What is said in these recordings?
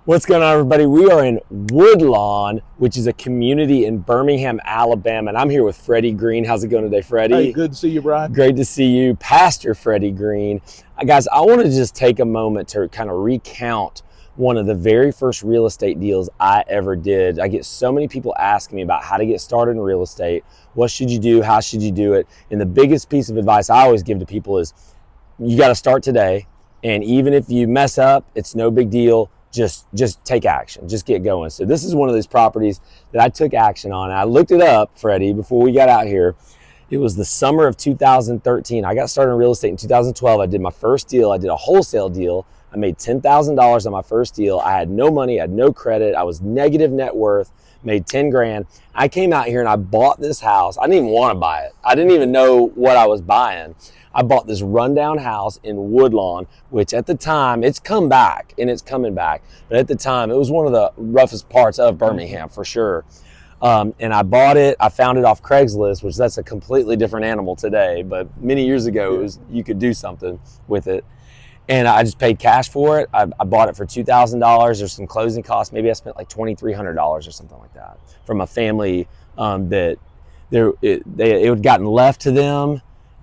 What's going on, everybody? We are in Woodlawn, which is a community in Birmingham, Alabama, and I'm here with Freddie Green. How's it going today, Freddie? Hey, good to see you, Brian. Great to see you, Pastor Freddie Green. Guys, I want to just take a moment to kind of recount one of the very first real estate deals I ever did. I get so many people asking me about how to get started in real estate. What should you do? How should you do it? And the biggest piece of advice I always give to people is you got to start today. And even if you mess up, it's no big deal. Just take action. Just get going. So this is one of those properties that I took action on. And I looked it up, Freddie, before we got out here. It was the summer of 2013. I got started in real estate in 2012. I did my first deal. I did a wholesale deal. I made $10,000 on my first deal. I had no money. I had no credit. I was negative net worth, made 10 grand. I came out here and I bought this house. I didn't even want to buy it. I didn't even know what I was buying. I bought this rundown house in Woodlawn, which at the time, it's come back and it's coming back. But at the time, it was one of the roughest parts of Birmingham for sure. And I bought it. I found it off Craigslist, which that's a completely different animal today. But many years ago, you could do something with it. And I just paid cash for it. I bought it for $2,000. There's some closing costs. Maybe I spent like $2,300 or something like that from a family that it had gotten left to them.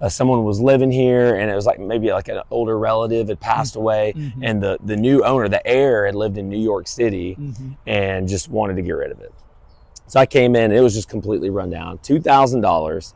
Someone was living here, and it was like maybe like an older relative had passed away, and the new owner, the heir, had lived in New York City and just wanted to get rid of it. So I came in, and it was just completely run down, $2,000,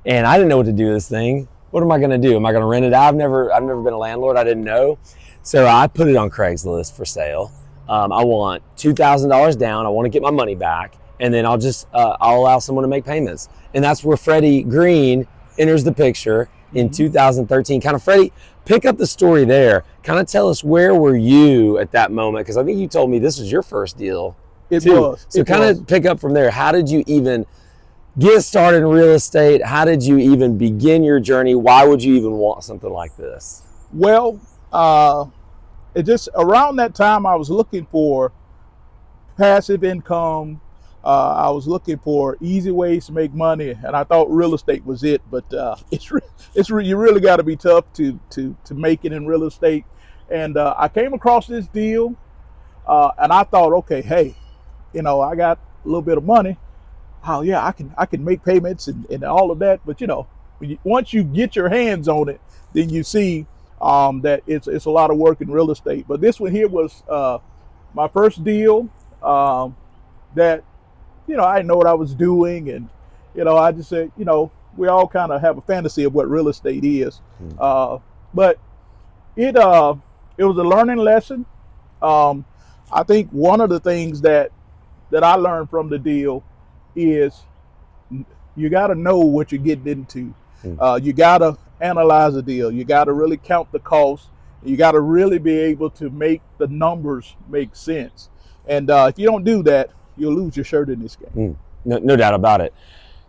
and I didn't know what to do with this thing. What am I going to do? Am I going to rent it out? I've never been a landlord. I didn't know. So I put it on Craigslist for sale. I want $2,000 down. I want to get my money back, and then I'll allow someone to make payments. And that's where Freddie Green enters the picture in 2013. Kind of, Freddie, pick up the story there. Kind of tell us, where were you at that moment? Because I think you told me this was your first deal. It was. So kind of pick up from there. How did you even get started in real estate? How did you even begin your journey? Why would you even want something like this? Well, it just around that time I was looking for passive income. I was looking for easy ways to make money, and I thought real estate was it. But you really got to be tough to make it in real estate. And I came across this deal, and I thought, okay, hey, I got a little bit of money. Oh yeah, I can make payments and all of that. But once you get your hands on it, then you see that it's a lot of work in real estate. But this one here was my first deal that I didn't know what I was doing, and I just said, we all kind of have a fantasy of what real estate is, but it was a learning lesson. I think one of the things that I learned from the deal is you got to know what you're getting into. You got to analyze the deal. You got to really count the costs. You got to really be able to make the numbers make sense. And if you don't do that, you'll lose your shirt in this game. No doubt about it.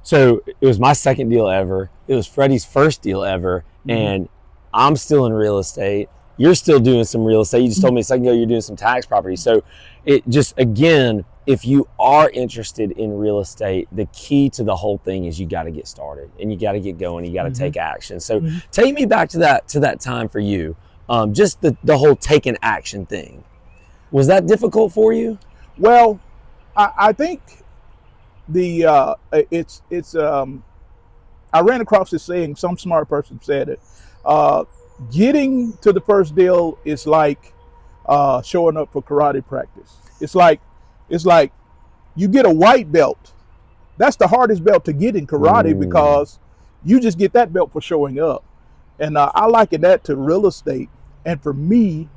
So it was my second deal ever. It was Freddie's first deal ever. And I'm still in real estate. You're still doing some real estate. You just told me a second ago you're doing some tax property. So it just, again, if you are interested in real estate, the key to the whole thing is you got to get started and you got to get going. You got to take action. So take me back to that time for you. Just the whole taking action thing. Was that difficult for you? Well, I think I ran across this saying, some smart person said it. Getting to the first deal is like showing up for karate practice. It's like you get a white belt. That's the hardest belt to get in karate because you just get that belt for showing up. And I liken that to real estate. And for me,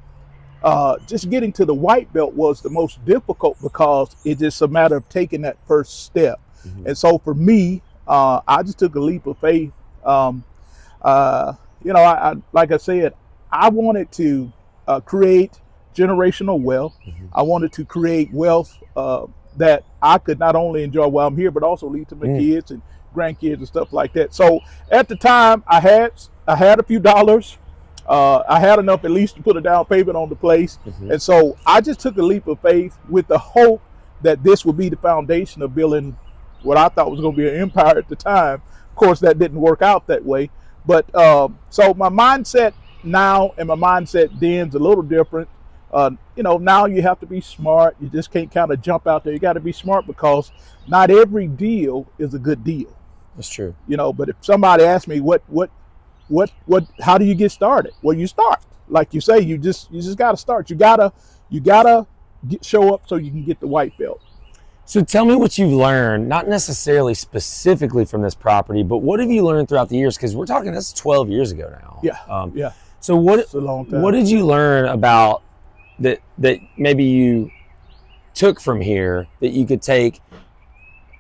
just getting to the white belt was the most difficult because it's just a matter of taking that first step. And so for me, I just took a leap of faith. I like I said, I wanted to create generational wealth. I wanted to create wealth that I could not only enjoy while I'm here, but also leave to my kids and grandkids and stuff like that. So at the time, I had a few dollars. I had enough at least to put a down payment on the place. And so I just took a leap of faith with the hope that this would be the foundation of building what I thought was going to be an empire at the time. Of course, that didn't work out that way. But so my mindset now and my mindset then's a little different. Now you have to be smart. You just can't kind of jump out there. You got to be smart because not every deal is a good deal. That's true. But if somebody asks me how do you get started? Well, you start. Like you say, you just got to start. You gotta show up so you can get the white belt. So tell me what you've learned, not necessarily specifically from this property, but what have you learned throughout the years? Because we're talking, that's 12 years ago now. Yeah. So It's a long time. what did you learn about that maybe you took from here that you could take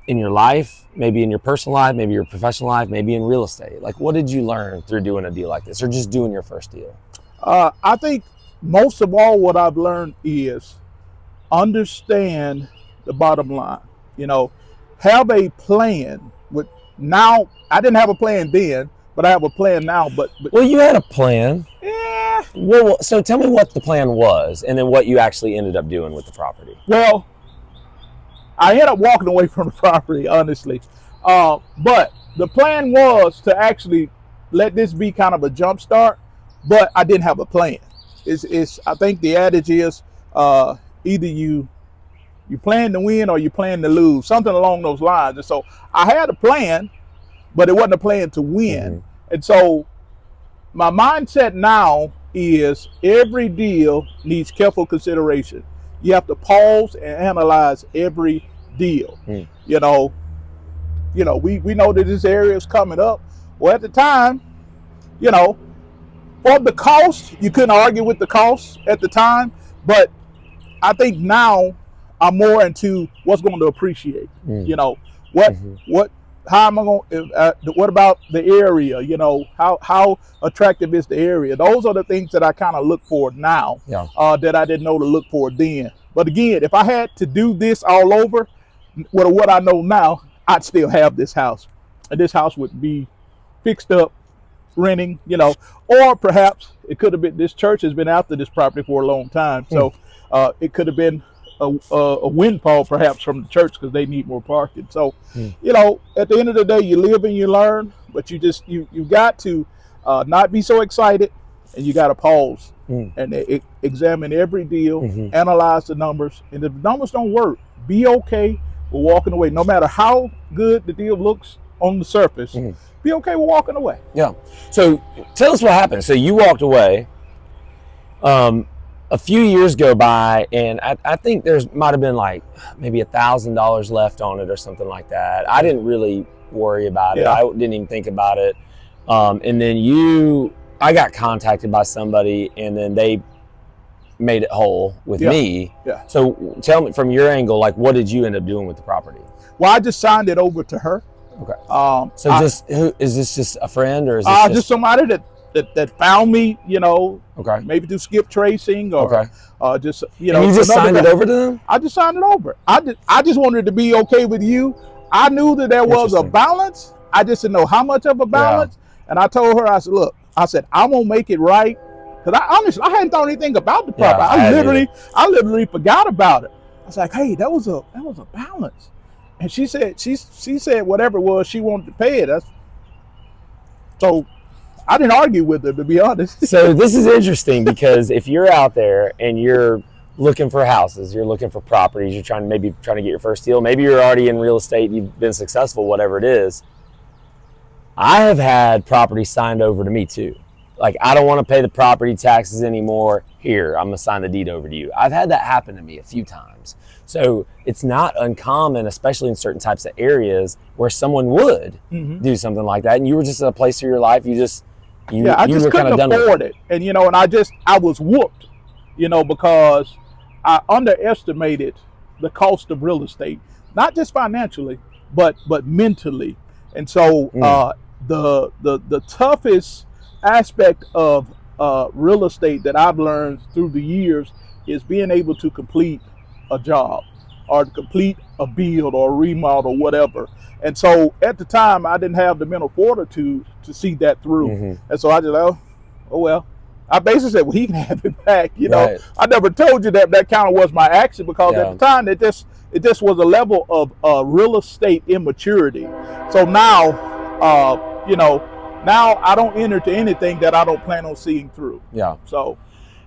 in your life, maybe in your personal life, maybe your professional life, maybe in real estate? Like, what did you learn through doing a deal like this, or just doing your first deal? I think most of all what I've learned is understand the bottom line. Have a plan. Now, I didn't have a plan then, but I have a plan now. But well, you had a plan. Yeah. Well, so tell me what the plan was, and then what you actually ended up doing with the property. Well, I ended up walking away from the property, honestly. But the plan was to actually let this be kind of a jump start, but I didn't have a plan. I think the adage is either you plan to win or you plan to lose, something along those lines. And so I had a plan, but it wasn't a plan to win. Mm-hmm. And so my mindset now is every deal needs careful consideration. You have to pause and analyze every deal. Mm. We know that this area is coming up. Well, at the time, for the cost, you couldn't argue with the cost at the time, but I think now I'm more into what's going to appreciate. Mm. How am I going? What about the area? How attractive is the area? Those are the things that I kind of look for now. Yeah. That I didn't know to look for then. But again, if I had to do this all over, with what I know now, I'd still have this house, and this house would be fixed up, renting. Or perhaps it could have been, this church has been after this property for a long time, so it could have been a windfall perhaps from the church because they need more parking. So, at the end of the day, you live and you learn, but you got to not be so excited, and you got to pause and examine every deal, analyze the numbers, and if the numbers don't work, be okay with walking away. No matter how good the deal looks on the surface, be okay with walking away. Yeah. So tell us what happened. So you walked away. A few years go by, and I think there's might have been like maybe $1,000 left on it or something like that. I didn't really worry about it. I didn't even think about it. And then I got contacted by somebody, and then they made it whole with me. Yeah. So tell me from your angle, like, what did you end up doing with the property? Well, I just signed it over to her. Okay. So is this just a friend, or is this just somebody that found me, okay, maybe through skip tracing or just, And you just signed it over to them? I just signed it over. I just wanted it to be okay with you. I knew that there was a balance. I just didn't know how much of a balance. Yeah. And I told her, I said, look, I'm going to make it right. Because I hadn't thought anything about the property. I literally forgot about it. I was like, hey, that was a balance. And she said whatever it was, she wanted to pay it. So I didn't argue with her, to be honest. So this is interesting because if you're out there and you're looking for houses, you're looking for properties, you're trying to get your first deal, maybe you're already in real estate, you've been successful, whatever it is. I have had property signed over to me too. Like, I don't want to pay the property taxes anymore. Here, I'm going to sign the deed over to you. I've had that happen to me a few times. So it's not uncommon, especially in certain types of areas, where someone would do something like that. And you were just in a place of your life, I just couldn't afford it. And, and I was whooped, because I underestimated the cost of real estate, not just financially, but mentally. And so the toughest aspect of real estate that I've learned through the years is being able to complete a job or to complete a build or a remodel or whatever. And so at the time, I didn't have the mental fortitude to see that through. And so I just, oh well. I basically said, well, he can have it back. Right. I never told you that kind of was my action because at the time it just was a level of real estate immaturity. So now, now I don't enter to anything that I don't plan on seeing through. Yeah. So,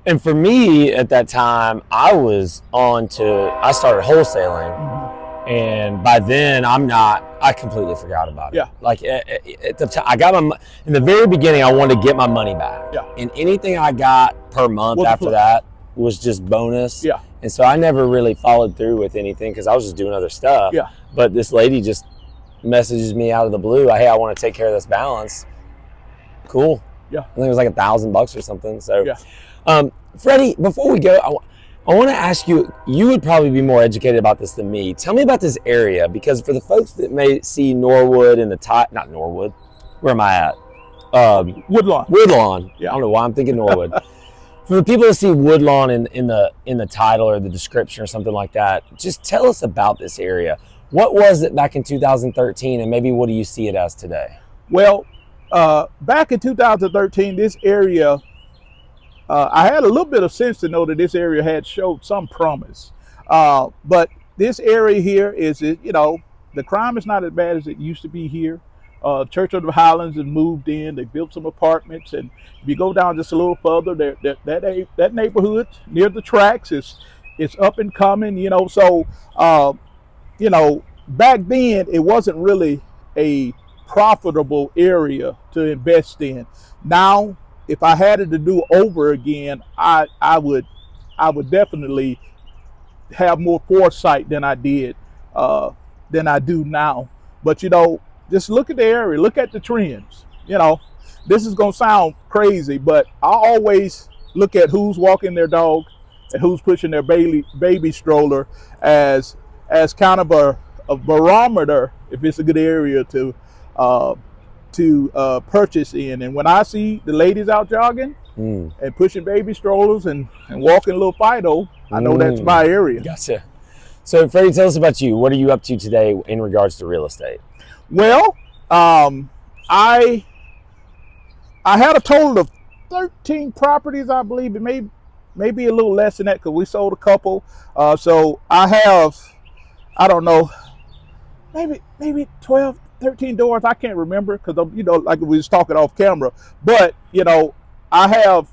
And for me at that time, I started wholesaling. And by then, I completely forgot about it. Yeah. Like at the time, in the very beginning, I wanted to get my money back. Yeah. And anything I got per month after that was just bonus. Yeah. And so I never really followed through with anything because I was just doing other stuff. Yeah. But this lady just messages me out of the blue, hey, I want to take care of this balance. Cool. Yeah. I think it was like $1,000 or something. So, yeah. Freddie, before we go, I want to ask you, you would probably be more educated about this than me. Tell me about this area, because for the folks that may see Norwood in not Norwood, where am I at? Woodlawn. Woodlawn. Yeah. I don't know why I'm thinking Norwood. For the people that see Woodlawn in the title or the description or something like that, just tell us about this area. What was it back in 2013, and maybe what do you see it as today? Well, back in 2013, this area, I had a little bit of sense to know that this area had showed some promise. But this area here is, the crime is not as bad as it used to be here. Church of the Highlands has moved in. They built some apartments, and if you go down just a little further, that neighborhood near the tracks is up and coming. So back then it wasn't really a profitable area to invest in. Now, if I had it to do over again, I would definitely have more foresight than I do now. But just look at the area, look at the trends. This is gonna sound crazy, but I always look at who's walking their dog and who's pushing their baby stroller as kind of a barometer if it's a good area to purchase in. And when I see the ladies out jogging and pushing baby strollers and walking a little Fido, I know that's my area. Gotcha. So Freddie, tell us about you. What are you up to today in regards to real estate? Well, I had a total of 13 properties, I believe. It may be a little less than that because we sold a couple. So I have, I don't know, maybe 12, 13 doors. I can't remember because like we was talking off camera. But I have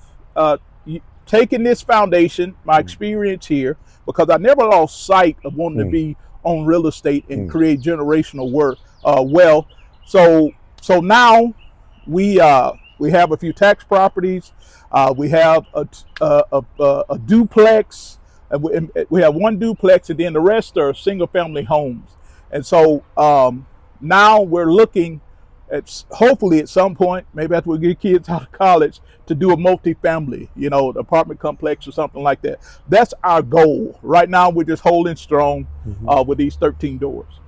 taken this foundation, my experience here, because I never lost sight of wanting to be on real estate and create generational wealth. So now we have a few tax properties. We have a duplex. And we have one duplex, and then the rest are single family homes. And so now we're looking at, hopefully at some point, maybe after we get kids out of college, to do a multifamily, an apartment complex or something like that. That's our goal. Right now, we're just holding strong with these 13 doors.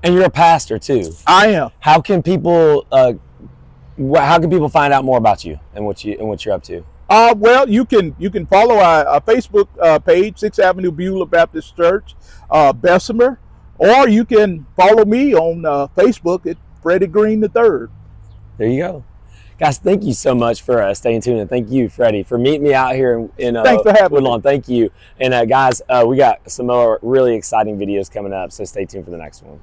And you're a pastor too. I am. How can people find out more about you and what you're up to? Well, you can follow our Facebook page, 6th Avenue Beulah Baptist Church, Bessemer, or you can follow me on Facebook at Freddie Green III. There you go. Guys, thank you so much for staying tuned, and thank you, Freddie, for meeting me out here in Thanks for having Woodlawn. me. Thank you. And guys, we got some more really exciting videos coming up, so stay tuned for the next one.